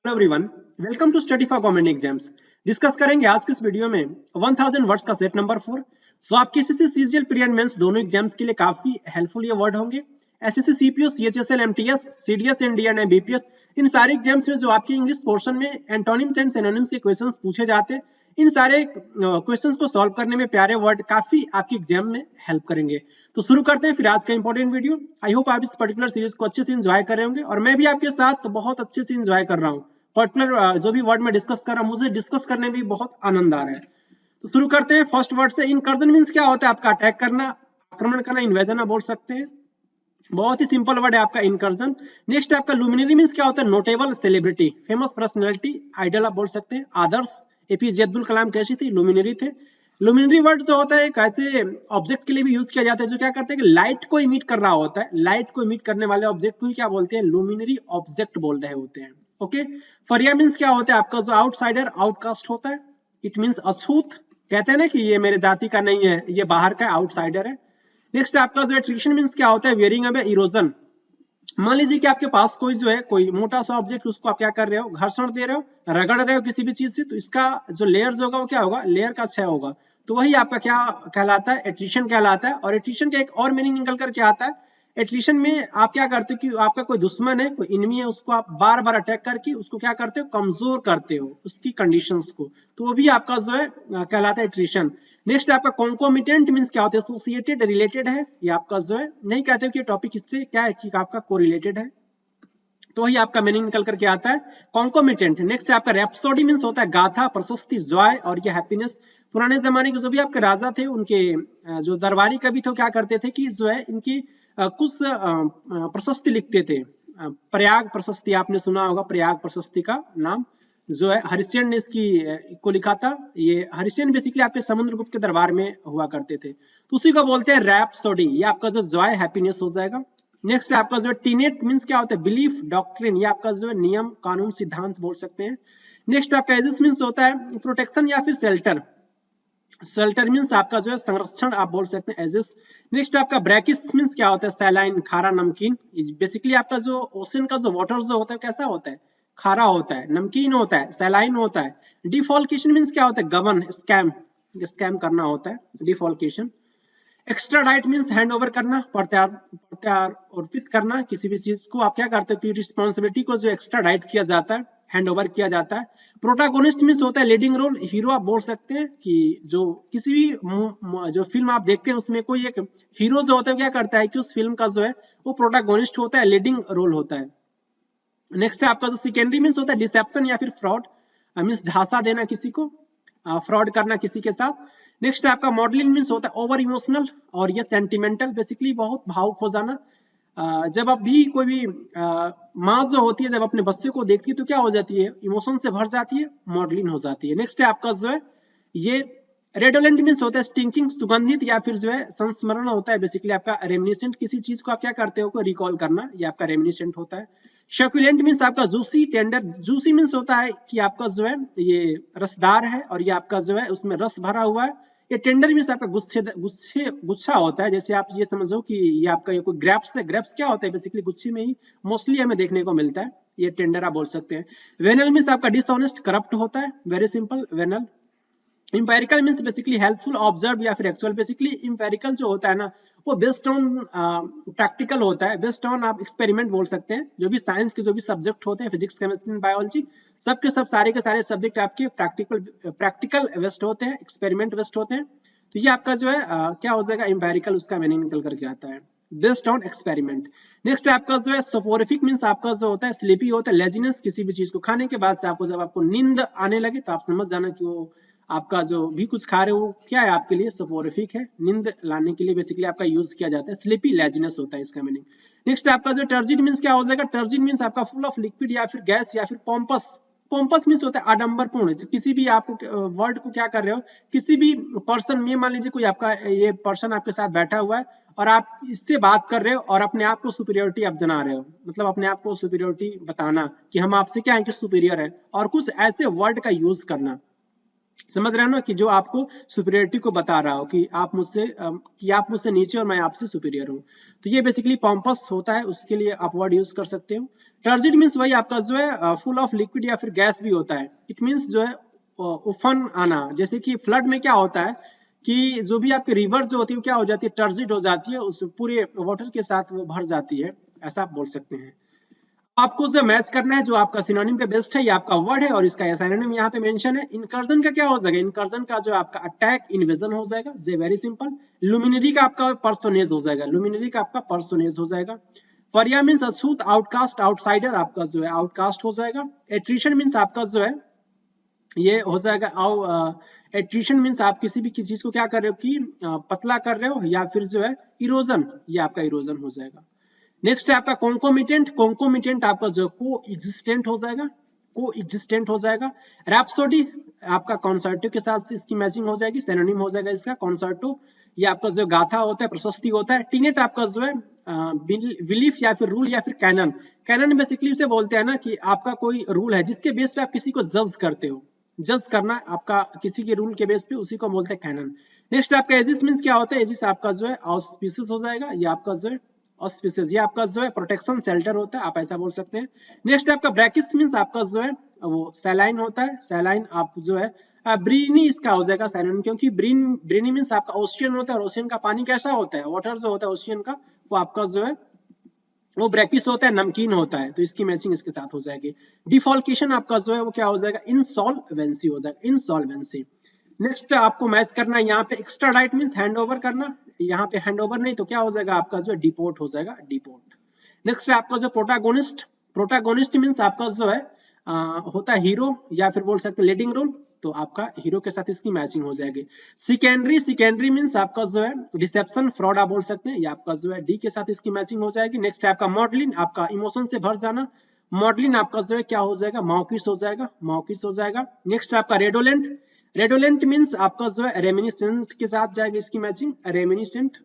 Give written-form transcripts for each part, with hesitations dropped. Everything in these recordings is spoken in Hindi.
Hello everyone, welcome to study for government exams. Discuss करेंगे आज की इस वीडियो में 1000 वर्ड्स का सेट नंबर 4। सो आपके SSC CGL pre and mains दोनों एग्जाम्स के लिए काफी हेल्पफुल ये वर्ड होंगे। SSC CPO, CHSL, MTS, CDS, NDA and BPS, इन सारे एग्जाम्स में जो आपके इंग्लिश पोर्शन में एंटोनिम्स एंड सिनोनिम्स के क्वेश्चंस पूछे जाते हैं, इन सारे क्वेश्चंस को सॉल्व करने में प्यारे वर्ड काफी आपके एग्जाम में हेल्प करेंगे। तो शुरू करते हैं फिर आज का इंपॉर्टेंट वीडियो। आई होप आप इस पर्टिकुलर सीरीज को अच्छे से एंजॉय कर रहे होंगे और मैं भी आपके साथ बहुत अच्छे से एंजॉय कर रहा हूँ। पर्टिकुलर जो भी वर्ड में डिस्कस कर रहा हूँ, मुझे डिस्कस करने में भी बहुत आनंद आ रहा है। तो शुरू करते हैं फर्स्ट वर्ड से। इनकर्जन मींस क्या होता है? आपका अटैक करना, आक्रमण करना, इन्वेजन आप बोल सकते हैं। बहुत ही सिंपल वर्ड है आपका इनकर्जन। नेक्स्ट आपका लुमिनरी मींस क्या होता है? Notable celebrity, famous personality, idol आप बोल सकते हैं। आदर्श एपीजे अब्दुल कलाम कैसे थे? लुमिनरी थे। लुमिनरी वर्ड जो होता है एक ऐसे ऑब्जेक्ट के लिए भी यूज किया जाता है जो क्या करते हैं कि लाइट को इमिट कर रहा होता है। लाइट को इमिट करने वाले ऑब्जेक्ट को ही क्या बोलते हैं? लुमिनरी ऑब्जेक्ट बोल रहे होते हैं। ओके। फरिया मींस क्या होता है? आपका जो आउटसाइडर, आउटकास्ट होता है। इट मींस अछूत, कहते हैं ना कि ये मेरे जाति का नहीं है, ये बाहर का आउटसाइडर है। नेक्स्ट आपका जो है ट्रिक्शन मींस क्या होता है? Wearing away, erosion. मान लीजिए कि आपके पास कोई जो है कोई मोटा सा ऑब्जेक्ट, उसको आप क्या कर रहे हो? घर्षण दे रहे हो, रगड़ रहे हो किसी भी चीज से, तो इसका जो लेयर्स होगा वो क्या होगा? लेयर का क्षय होगा। तो वही आपका क्या कहलाता है? एट्रिशन कहलाता है। और एट्रिशन का एक और मीनिंग निकल कर क्या आता है? एट्रिशन में आप क्या करते हो कि आपका कोई दुश्मन है, कोई इनमी है, उसको आप बार बार अटैक करके उसको क्या करते हो? कमजोर करते हो उसकी कंडीशंस को। तो वो भी आपका जो है कहलाता है एट्रिशन। नेक्स्ट आपका कॉन्कोमिटेंट मींस क्या होता है? एसोसिएटेड, रिलेटेड है। ये आपका जो है नहीं कहते हो कि टॉपिक इससे क्या है कि आपका कोरिलेटेड है, तो वही आपका मीनिंग निकल करके आता है कॉन्कोमिटेंट। नेक्स्ट आपका रैप्सोडी मींस होता है गाथा, प्रशस्ति, जॉय और ये हैप्पीनेस। पुराने जमाने के जो भी आपके राजा थे, उनके जो दरबारी कवि थे, क्या करते थे कि जो है इनकी कुछ प्रशस्ति लिखते थे। प्रयाग प्रशस्ति आपने सुना होगा, प्रयाग प्रशस्ति का नाम जो है हरिश्चंद्र ने इसकी को लिखा था। ये हरिश्चंद्र बेसिकली आपके समुद्रगुप्त के दरबार में हुआ करते थे, तो उसी को बोलते हैं रैप्सोडी। ये आपका जो जॉय, हैप्पीनेस हो जाएगा। नेक्स्ट आपका जो है टीनेट मींस क्या होता है? Belief, doctrine. ये आपका जो है नियम, कानून, सिद्धांत बोल सकते हैं। नेक्स्ट आपका एजिस मींस होता है प्रोटेक्शन या फिर शेल्टर। शेल्टर मींस आपका जो है संरक्षण आप बोल सकते हैं, एजिस। नेक्स्ट आपका ब्रैकिस मींस क्या होता है? सैलाइन, खारा, नमकीन। बेसिकली आपका जो ओशन का जो वाटर जो होता है कैसा होता है? खारा होता है, नमकीन होता है, सैलाइन होता है। डिफॉल्केशन मींस क्या होता है? गबन, स्कैम, स्कैम करना होता है डिफॉल्केशन। एक्स्ट्राडाइट मींस हैंड ओवर करना, प्रत्यारोपित करना किसी भी चीज को। आप क्या करते हो कि रिस्पॉन्सिबिलिटी को जो एक्स्ट्राडाइट किया जाता है, हैंड ओवर किया जाता है। प्रोटागोनिस्ट मींस होता है लीडिंग रोल, हीरो आप बोल सकते हैं कि जो किसी भी जो फिल्म आप देखते हैं उसमें कोई एक हीरो जो होता है क्या करता है कि उस फिल्म का जो है वो प्रोटागोनिस्ट होता है, लीडिंग रोल होता है। नेक्स्ट है आपका जो सेकेंडरी मींस होता है डिसेप्शन या फिर फ्रॉड, मींस झांसा देना किसी को, फ्रॉड करना किसी के साथ। नेक्स्ट आपका मॉडलिंग मींस होता है ओवर इमोशनल और ये सेंटिमेंटल, बेसिकली बहुत भावुक हो जाना। जब अब भी कोई भी माँ जो होती है जब अपने बच्चे को देखती है तो क्या हो जाती है? इमोशन से भर जाती है, मॉडलिंग हो जाती है। नेक्स्ट है आपका जो है ये रेडोलेंट मींस होता है स्टिंकिंग, सुगंधित या फिर जो है संस्मरण होता है। बेसिकली आपका रेमिनिसेंट, किसी चीज को आप क्या करते हो? रिकॉल करना, ये आपका रेमिनिसेंट होता है। शक्युलेंट मींस आपका जूसी, टेंडर। जूसी मींस होता है कि आपका जो है ये रसदार है और ये आपका जो है उसमें रस भरा हुआ है। ये टेंडर मींस आपका गुच्छा होता है। जैसे आप ये समझो कि ये आपका ये कोई ग्रेप्स है। ग्रेप्स क्या होता है? बेसिकली गुच्छे में ही मोस्टली हमें देखने को मिलता है, ये टेंडर आप बोल सकते हैं। वेनल मींस आपका डिसऑनेस्ट, करप्ट होता है, very simple, venal. Empirical means basically helpful, observe या फिर एक्चुअल। बेसिकली इंपेरिकल जो होता है ना वो बेस्ड ऑन प्रैक्टिकल होता है, बेस्ड ऑन आप एक्सपेरिमेंट बोल सकते हैं। जो भी साइंस के जो भी सब्जेक्ट होते हैं, फिजिक्स, केमिस्ट्री, बायोलॉजी, सब के सब सारे के सारे सब्जेक्ट आपके प्रैक्टिकल वेस्ट होते हैं, एक्सपेरिमेंट वेस्ट होते हैं। तो ये आपका जो है क्या हो जाएगा? इंपेरिकल, उसका मीनिंग निकल करके आता है बेस्ड ऑन एक्सपेरिमेंट। नेक्स्ट आपका जो है सोपोरिफिक मींस आपका जो होता है स्लीपी होता है, लेजीनेस, किसी भी चीज को खाने के बाद से आपको जब आपको नींद आने लगे तो आप समझ जाना कि वो आपका जो भी कुछ खा रहे हो क्या है आपके लिए? सोपोरिफिक है, नींद लाने के लिए बेसिकली आपका यूज किया जाता है। स्लीपी, लेजीनेस होता है इसका मीनिंग। नेक्स्ट आपका जो टर्जिड मींस क्या हो जाएगा? टर्जिड मींस आपका फुल ऑफ लिक्विड या फिर गैस या फिर पॉम्पस। पॉम्पस मींस होता है आडंबरपूर्ण। किसी भी आपको वर्ड को क्या कर रहे हो, किसी भी पर्सन में, मान लीजिए कोई आपका ये पर्सन आपके साथ बैठा हुआ है और आप इससे बात कर रहे हो और अपने आप को सुपीरियोरिटी आप जना रहे हो, मतलब अपने आप को सुपीरियोरिटी बताना कि हम आपसे क्या है कि सुपीरियर है, और कुछ ऐसे वर्ड का यूज करना समझ रहे हो ना, कि जो आपको सुपीरियरिटी को बता रहा हो कि आप मुझसे नीचे और मैं आपसे सुपीरियर हूँ। तो ये बेसिकली पॉम्पस होता है, उसके लिए आप वर्ड यूज कर सकते हो। टर्जिड मीन्स वही आपका जो है फुल ऑफ लिक्विड या फिर गैस भी होता है। इट मीन्स जो है उफन आना, जैसे कि फ्लड में क्या होता है कि जो भी आपकी रिवर जो होती है क्या हो जाती है, टर्जिड हो जाती है, उस पूरे वाटर के साथ वो भर जाती है, ऐसा आप बोल सकते हैं। आपको जो मैच करना है, जो आपका सिनोनिम पे बेस्ड है, ये आपका वर्ड है और इसका सिनोनिम यहाँ पे मेंशन है। इनकर्जन का क्या हो जाएगा, इनकर्जन का जो आपका अटैक इन्वेजन हो जाएगा, जे वेरी सिंपल। लुमिनरी का आपका पर्सोनेज हो जाएगा, लुमिनरी का आपका पर्सोनेज हो जाएगा। फरिया मीन्स अछूत, आउटकास्ट, आउटसाइडर आपका जो है आउटकास्ट हो जाएगा। एट्रिशन मीन्स आपका जो है ये हो जाएगा एट्रिशन मीन्स आप किसी भी चीज को क्या कर रहे हो कि पतला कर रहे हो, या फिर जो है इरोजन, ये आपका इरोजन हो जाएगा। नेक्स्ट है आपका कॉन्कोमिटेंट, कॉन्कोमिटेंट आपका जो को एग्जिस्टेंट हो जाएगा, को एग्जिस्टेंट हो जाएगा। रैप्सोडी आपका कॉन्सर्टो के साथ इसकी मैचिंग हो जाएगी, सिनोनिम हो जाएगा इसका कॉन्सर्टो, ये आपका जो गाथा होता है, प्रशस्ति होता है। टीनेट आपका जो है बिलीफ या फिर रूल या फिर कैनन, कैनन बेसिकली उसे बोलते हैं ना कि आपका कोई रूल है जिसके बेस पे आप किसी को जज करते हो, जज करना आपका किसी के रूल के बेस पे, उसी को बोलते हैं कैनन। नेक्स्ट आपका एजिस मींस क्या होता है, एजिस आपका जो है ऑस्पिशियस हो जाएगा, ये आपका जो है ऑस्पिशियस, ये आपका जो है प्रोटेक्शन शेल्टर होता है, आप ऐसा बोल सकते हैं। नेक्स्ट आपका ब्रैकिस मींस आपका जो है वो सैलाइन होता है, सैलाइन आप जो है ब्रीनी इसका हो जाएगा सैलाइन, क्योंकि ब्रीनी मींस आपका ओशियन होता है, और ओशियन का पानी कैसा होता है, वाटर जो होता है ओशियन का, वो आपका जो है वो ब्रैकिस होता है, नमकीन होता है, तो इसकी मैचिंग इसके साथ हो जाएगी। डिफॉल्केशन आपका जो है वो क्या हो जाएगा, इंसॉल्वेंसी हो जाएगा, इंसॉल्वेंसी। नेक्स्ट आपको मैच करना है यहाँ पे एक्स्ट्राडाइट मींस हैंड ओवर करना, यहाँ पे हैंड ओवर नहीं तो क्या हो जाएगा आपका जो डिपोर्ट हो जाएगा, डिपोर्ट। नेक्स्ट है आपका जो प्रोटागोनिस्ट, प्रोटागोनिस्ट मींस आपका जो है होता है हीरो, या फिर बोल सकते हैं लीडिंग रोल, तो आपका हीरो के साथ इसकी मैचिंग हो जाएगी। सिकेंडरी, सिकेंडरी मींस आपका जो है डिसेप्शन, फ्रॉड आप बोल सकते हैं, ये आपका जो है डी के साथ इसकी मैचिंग हो जाएगी। नेक्स्ट है आपका मॉडलिन, आपका इमोशन से भर जाना, मॉडलिन आपका जो है क्या हो जाएगा, मॉकिस हो जाएगा, मॉकिस हो जाएगा। नेक्स्ट आपका रेडोलेंट, रेडोलेंट मींस आपका जो है रेमिनिसेंट के साथ जाएगी इसकी मैचिंग, रेमिनिसेंट।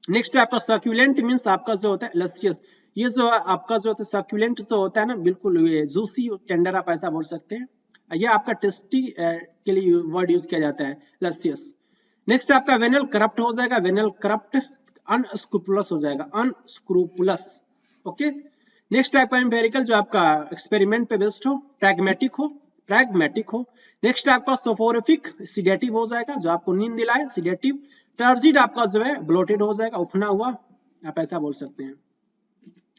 नेक्स्ट है आपका सर्क्यूलेंट मींस आपका जो होता है लसियस, ये जो आपका जो होता है सर्क्यूलेंट जो होता है ना, बिल्कुल ये जूसी टेंडर आप ऐसा बोल सकते हैं, ये आपका टेस्टी के लिए वर्ड यूज किया जाता है, लसियस। नेक्स्ट आपका वेनल करप्ट हो जाएगा, वेनल करप्ट, अनस्क्रूपुलस हो जाएगा, अनस्क्रूपुलस। ओके। नेक्स्ट आपका एम्पेरिकल, जो आपका एक्सपेरिमेंट पे बेस्ड हो, प्रैग्मेटिक हो, प्रैग्मेटिक हो। नेक्स्ट आपका सोफोरिफिक, सिडेटिव हो जाएगा, जो आपको नींद दिलाए, सिडेटिव। टर्जिड आपका जो है ब्लोटेड हो जाएगा, उफना हुआ, आप ऐसा बोल सकते हैं।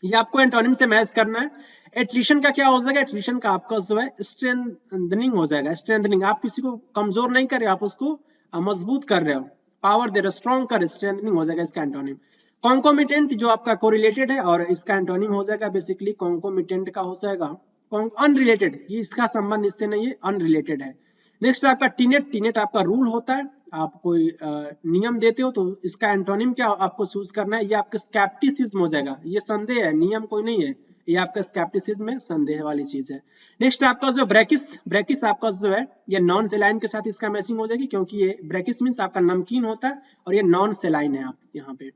ये आपको एंटोनिम से मैच करना है। एट्रिशन का क्या हो जाएगा, एट्रिशन का आपका जो है स्ट्रेंथनिंग हो जाएगा, स्ट्रेंथनिंग, आप किसी को कमजोर नहीं कर रहे, आप उसको मजबूत कर रहे हो, पावर दे रहे, स्ट्रॉन्ग कर, स्ट्रेंथनिंग हो जाएगा इसका एंटोनिम। कॉन्कोमिटेंट जो आपका कोरिलेटेड है, और इसका एंटोनिम हो जाएगा बेसिकली कॉन्कोमिटेंट का हो जाएगा अनरिलेटेड, ये इसका संबंध इससे नहीं है, अनरिलेटेड है। नेक्स्ट आपका टीनेट, टीनेट आपका रूल होता है, आप कोई नियम देते हो तो इसका एंटोनिम क्या आपको चूज करना है, ये आपका स्केप्टिसिज्म हो जाएगा, ये संदेह है, नियम कोई नहीं है, ये आपका स्केप्टिसिज्म है, संदेह वाली चीज है। नेक्स्ट आपका जो ब्रैकिस, ब्रैकिस आपका जो है ये नॉन सेलाइन के साथ इसका मैचिंग हो जाएगी, क्योंकि ये ब्रैकिस मींस आपका नमकीन होता है, और ये नॉन सेलाइन है, आप यहाँ पे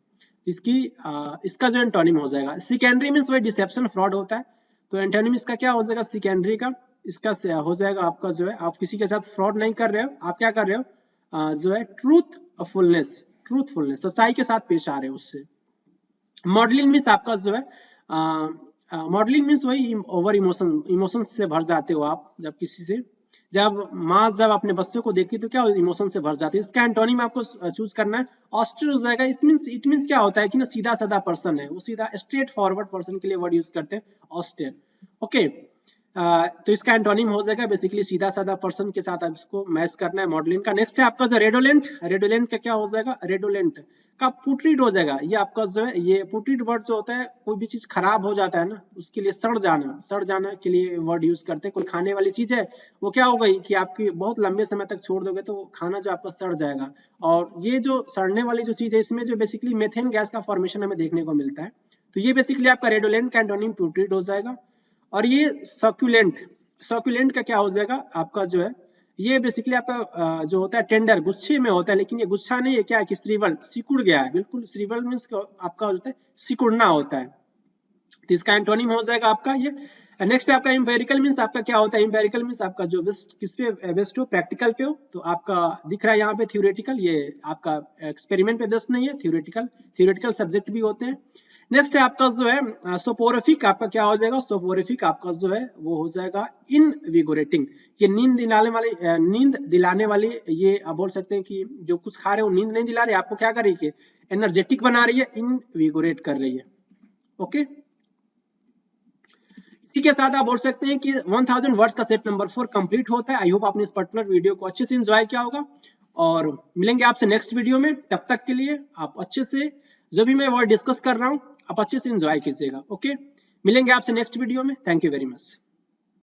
इसकी इसका जो एंटोनिम हो जाएगा। सिकेंडरी मींस वही डिसेप्शन, फ्रॉड होता है, तो एंटोनिम इसका क्या हो जाएगा, सिकेंडरी का इसका हो जाएगा आपका जो है आप किसी के साथ फ्रॉड नहीं कर रहे हो, आप क्या कर रहे हो जो है ट्रूथफुलनेस, ट्रूथफुलनेस, सच्चाई के साथ पेश आ रहे हो उससे। मॉडलिंग मींस आपका जो है मॉडलिंग मींस वही ओवर इमोशन, इमोशन से भर जाते हो आप, जब किसी से जब माँ जब अपने बच्चों को देखती है तो क्या इमोशन से भर जाती है। इसका एंटोनिम आपको चूज करना है, ऑस्टर हो जाएगा। इट मींस क्या होता है कि ना सीधा साधा पर्सन है, वो सीधा स्ट्रेट फॉरवर्ड पर्सन के लिए वर्ड यूज करते हैं ऑस्टर। ओके, तो इसका एंटोनिम हो जाएगा बेसिकली सीधा साधा पर्सन के साथ आप इसको मैच करना है मॉडलिन का। नेक्स्ट है आपका जो रेडोलेंट, रेडोलेंट का क्या हो जाएगा, रेडोलेंट का पुट्रीड हो जाएगा, ये आपका जो है ये पुट्रीड वर्ड जो होता है, कोई भी चीज खराब हो जाता है ना उसके लिए सड़ जाना, सड़ जाना के लिए वर्ड यूज करते हैं। कोई खाने वाली चीज है वो क्या हो गई कि आपकी बहुत लंबे समय तक छोड़ दोगे तो खाना जो आपका सड़ जाएगा, और ये जो सड़ने वाली जो चीज है इसमें जो बेसिकली मेथेन गैस का फॉर्मेशन हमें देखने को मिलता है, तो ये बेसिकली आपका रेडोलेंट का एंटोनिम पुट्रीड हो जाएगा। और ये सर्कुलेंट, सर्कुलेंट का क्या हो जाएगा आपका जो है ये बेसिकली आपका जो होता है टेंडर, गुच्छे में होता है, लेकिन ये गुच्छा नहीं है, क्या है कि श्रीवल, सिकुड़ गया है, बिल्कुल श्रीवल मींस आपका होता है सिकुड़ना होता है, तो इसका एंटोनिम हो जाएगा आपका ये नेक्स्ट है आपका इंपेरिकल मींस आपका क्या होता है? इंपेरिकल मींस आपका जो बेस्ट किस पे बेस्ड हो, प्रैक्टिकल पे हो। तो आपका दिख रहा है यहाँ पे थ्योरेटिकल, ये आपका एक्सपेरिमेंट पे बेस्ड नहीं है, थ्योरेटिकल सब्जेक्ट भी होते हैं। नेक्स्ट है आपका जो है सोपोरिफिक, आपका क्या हो जाएगा? सोपोरिफिक आपका जो है वो हो जाएगा इनविगोरेटिंग, ये नींद दिलाने वाली, ये आप बोल सकते हैं कि जो कुछ खा रहे हो नींद नहीं दिला रही, आपको क्या कर रही है? एनर्जेटिक बना रही है, इनविगोरेट कर रही है। ओके, इसी के साथ आप बोल सकते हैं कि 1000 वर्ड्स का सेट नंबर 4 कंप्लीट होता है। आई होप आपने इस पर्टिकुलर वीडियो को अच्छे से एंजॉय किया होगा, और मिलेंगे आपसे नेक्स्ट वीडियो में। तब तक के लिए आप अच्छे से जो भी मैं वर्ड डिस्कस कर रहा हूं आप अच्छे से एंजॉय कीजिएगा। ओके, मिलेंगे आपसे नेक्स्ट वीडियो में। Thank you very much.